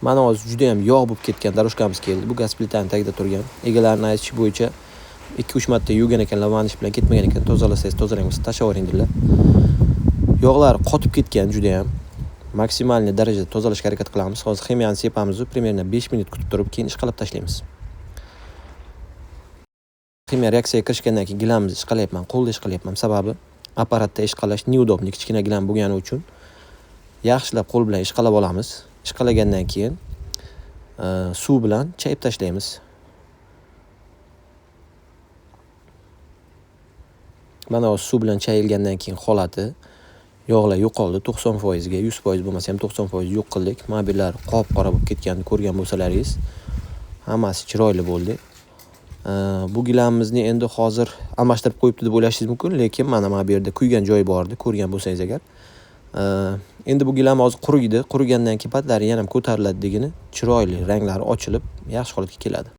Mana hozir juda ham yog' bo'lib ketgan daroshkamiz keldi. Bu gaz plitani tagida turgan. Egalarining aytishi bo'yicha 2-3 marta yuvgan ekan, lavanish bilan ketmagan ekan. Tozalasangiz tozalang bo'lsa tashlayveringlar. Yog'lari qotib ketgan juda ham. Maksimal darajada tozalashga harakat qilamiz. Hozir ximiyani sepamiz, primерно 5 minut kutib turib, keyin ishqalab tashlaymiz. Ximiya reaksiyaga kirishgandan keyin gilamizni ishqalayapman, qo'lda ishqalayapman. Sababi apparatda ishqalash neudobniy, kichkina gilam bo'lgani uchun yaxshilab qo'l bilan ishqalab olamiz. Ishqalagandan keyin suv bilan chayib tashlaymiz. Mana hozir suv bilan chayilgandan keyin holati yog'lar yo'qoldi 90% ga, 100% bo'lmasa ham 90% yo'q qildik. Mobillar qop-qora bo'lib ketganini ko'rgan bo'lsalaringiz, hammasi chiroyli bo'ldi. Bu gilamimizni endi hozir almashtirib qo'yibdi deb o'ylashingiz mumkin, lekin mana bu yerda kuygan joyi bor edi, ko'rgan bo'lsangiz agar. Endi bu gilam hozir quriydi. Qurigandan keyin patlari yana ham ko'tariladi degini, chiroyli ranglari ochilib, yaxshi holatga keladi.